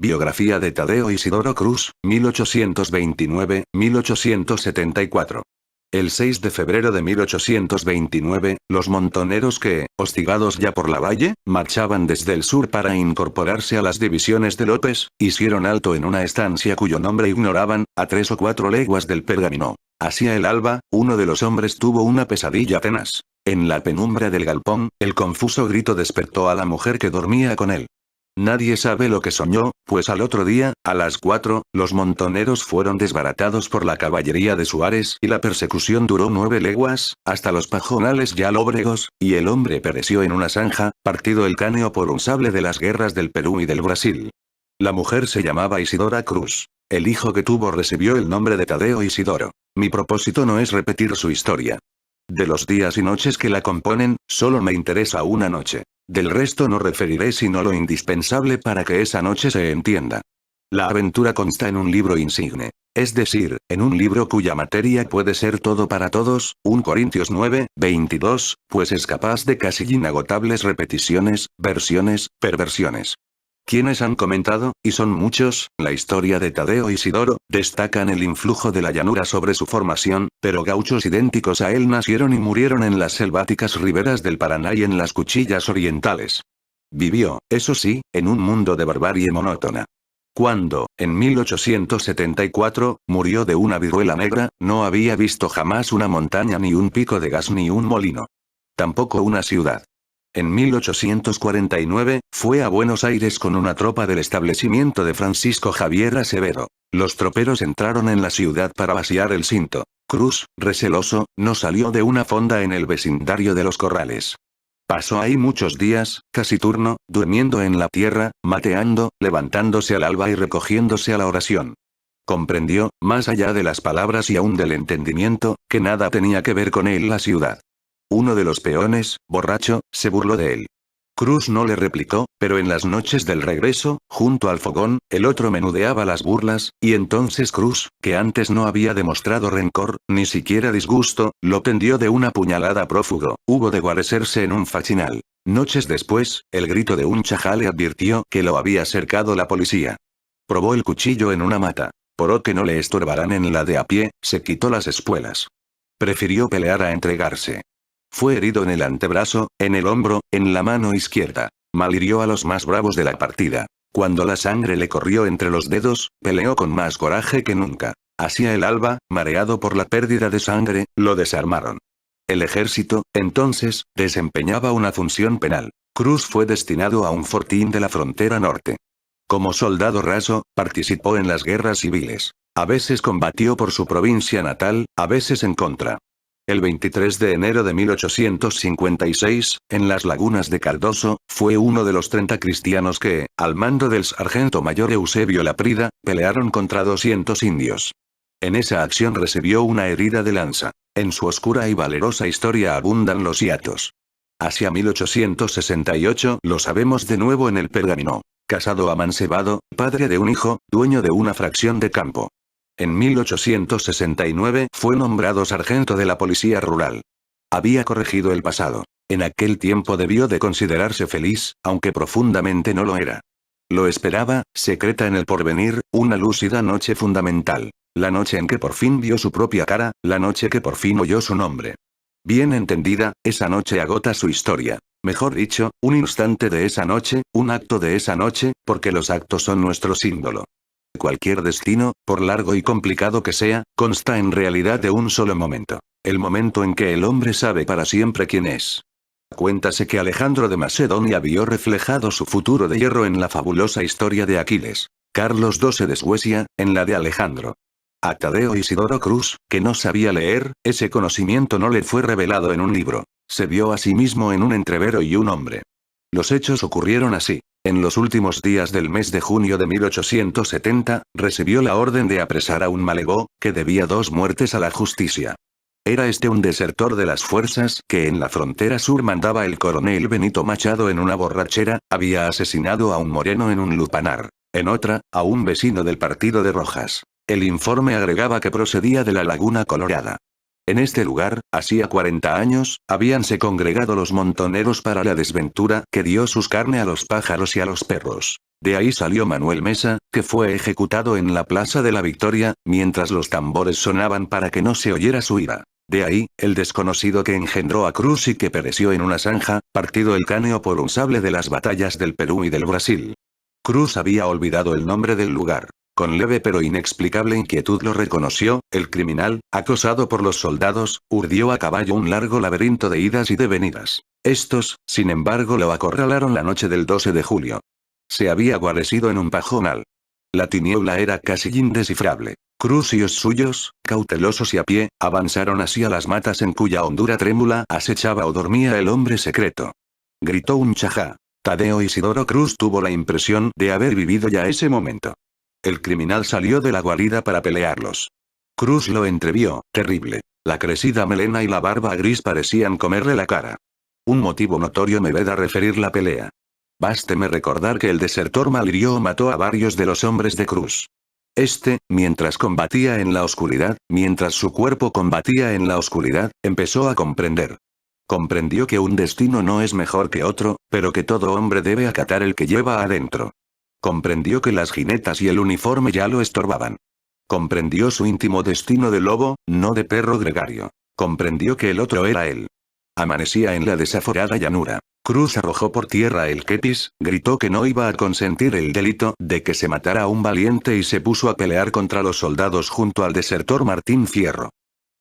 Biografía de Tadeo Isidoro Cruz, 1829-1874. El 6 de febrero de 1829, los montoneros que, hostigados ya por Lavalle, marchaban desde el sur para incorporarse a las divisiones de López, hicieron alto en una estancia cuyo nombre ignoraban, a 3 o 4 leguas del Pergamino. Hacia el alba, uno de los hombres tuvo una pesadilla tenaz. En la penumbra del galpón, el confuso grito despertó a la mujer que dormía con él. Nadie sabe lo que soñó, pues al otro día, a las 4, los montoneros fueron desbaratados por la caballería de Suárez y la persecución duró 9 leguas, hasta los pajonales ya lóbregos, y el hombre pereció en una zanja, partido el cráneo por un sable de las guerras del Perú y del Brasil. La mujer se llamaba Isidora Cruz. El hijo que tuvo recibió el nombre de Tadeo Isidoro. Mi propósito no es repetir su historia. De los días y noches que la componen, solo me interesa una noche. Del resto no referiré sino lo indispensable para que esa noche se entienda. La aventura consta en un libro insigne. Es decir, en un libro cuya materia puede ser todo para todos, 1 Corintios 9, 22, pues es capaz de casi inagotables repeticiones, versiones, perversiones. Quienes han comentado, y son muchos, la historia de Tadeo Isidoro, destacan el influjo de la llanura sobre su formación, pero gauchos idénticos a él nacieron y murieron en las selváticas riberas del Paraná y en las cuchillas orientales. Vivió, eso sí, en un mundo de barbarie monótona. Cuando, en 1874, murió de una viruela negra, no había visto jamás una montaña ni un pico de gas ni un molino. Tampoco una ciudad. En 1849, fue a Buenos Aires con una tropa del establecimiento de Francisco Javier Acevedo. Los troperos entraron en la ciudad para vaciar el cinto. Cruz, receloso, no salió de una fonda en el vecindario de los Corrales. Pasó ahí muchos días, casi turno, durmiendo en la tierra, mateando, levantándose al alba y recogiéndose a la oración. Comprendió, más allá de las palabras y aún del entendimiento, que nada tenía que ver con él la ciudad. Uno de los peones, borracho, se burló de él. Cruz no le replicó, pero en las noches del regreso, junto al fogón, el otro menudeaba las burlas, y entonces Cruz, que antes no había demostrado rencor, ni siquiera disgusto, lo tendió de una puñalada prófugo. Hubo de guarecerse en un fachinal. Noches después, el grito de un chajá le advirtió que lo había cercado la policía. Probó el cuchillo en una mata. Por que no le estorbaran en la de a pie, se quitó las espuelas. Prefirió pelear a entregarse. Fue herido en el antebrazo, en el hombro, en la mano izquierda. Malhirió a los más bravos de la partida. Cuando la sangre le corrió entre los dedos, peleó con más coraje que nunca. Hacia el alba, mareado por la pérdida de sangre, lo desarmaron. El ejército, entonces, desempeñaba una función penal. Cruz fue destinado a un fortín de la frontera norte. Como soldado raso, participó en las guerras civiles. A veces combatió por su provincia natal, a veces en contra. El 23 de enero de 1856, en las lagunas de Cardoso, fue uno de los 30 cristianos que, al mando del sargento mayor Eusebio Laprida, pelearon contra 200 indios. En esa acción recibió una herida de lanza. En su oscura y valerosa historia abundan los hiatos. Hacia 1868 lo sabemos de nuevo en el Pergamino. Casado amancebado, padre de un hijo, dueño de una fracción de campo. En 1869 fue nombrado sargento de la Policía Rural. Había corregido el pasado. En aquel tiempo debió de considerarse feliz, aunque profundamente no lo era. Lo esperaba, secreta en el porvenir, una lúcida noche fundamental. La noche en que por fin vio su propia cara, la noche que por fin oyó su nombre. Bien entendida, esa noche agota su historia. Mejor dicho, un instante de esa noche, un acto de esa noche, porque los actos son nuestro símbolo. Cualquier destino, por largo y complicado que sea, consta en realidad de un solo momento. El momento en que el hombre sabe para siempre quién es. Cuéntase que Alejandro de Macedonia vio reflejado su futuro de hierro en la fabulosa historia de Aquiles. Carlos XII de Suecia, en la de Alejandro. A Tadeo Isidoro Cruz, que no sabía leer, ese conocimiento no le fue revelado en un libro. Se vio a sí mismo en un entrevero y un hombre. Los hechos ocurrieron así. En los últimos días del mes de junio de 1870, recibió la orden de apresar a un malegó, que debía 2 muertes a la justicia. Era este un desertor de las fuerzas que en la frontera sur mandaba el coronel Benito Machado. En una borrachera, había asesinado a un moreno en un lupanar. En otra, a un vecino del partido de Rojas. El informe agregaba que procedía de la Laguna Colorada. En este lugar, hacía 40 años, habíanse congregado los montoneros para la desventura que dio sus carne a los pájaros y a los perros. De ahí salió Manuel Mesa, que fue ejecutado en la Plaza de la Victoria, mientras los tambores sonaban para que no se oyera su ira. De ahí, el desconocido que engendró a Cruz y que pereció en una zanja, partido el cráneo por un sable de las batallas del Perú y del Brasil. Cruz había olvidado el nombre del lugar. Con leve pero inexplicable inquietud lo reconoció, el criminal, acosado por los soldados, urdió a caballo un largo laberinto de idas y de venidas. Estos, sin embargo, lo acorralaron la noche del 12 de julio. Se había guarecido en un pajonal. La tiniebla era casi indescifrable. Cruz y los suyos, cautelosos y a pie, avanzaron hacia las matas en cuya hondura trémula acechaba o dormía el hombre secreto. Gritó un chajá. Tadeo Isidoro Cruz tuvo la impresión de haber vivido ya ese momento. El criminal salió de la guarida para pelearlos. Cruz lo entrevió, terrible. La crecida melena y la barba gris parecían comerle la cara. Un motivo notorio me veda referir la pelea. Básteme recordar que el desertor malhirió o mató a varios de los hombres de Cruz. Mientras combatía en la oscuridad, mientras su cuerpo combatía en la oscuridad, empezó a comprender. Comprendió que un destino no es mejor que otro, pero que todo hombre debe acatar el que lleva adentro. Comprendió que las jinetas y el uniforme ya lo estorbaban. Comprendió su íntimo destino de lobo, no de perro gregario. Comprendió que el otro era él. Amanecía en la desaforada llanura. Cruz arrojó por tierra el kepis, gritó que no iba a consentir el delito de que se matara a un valiente y se puso a pelear contra los soldados junto al desertor Martín Fierro.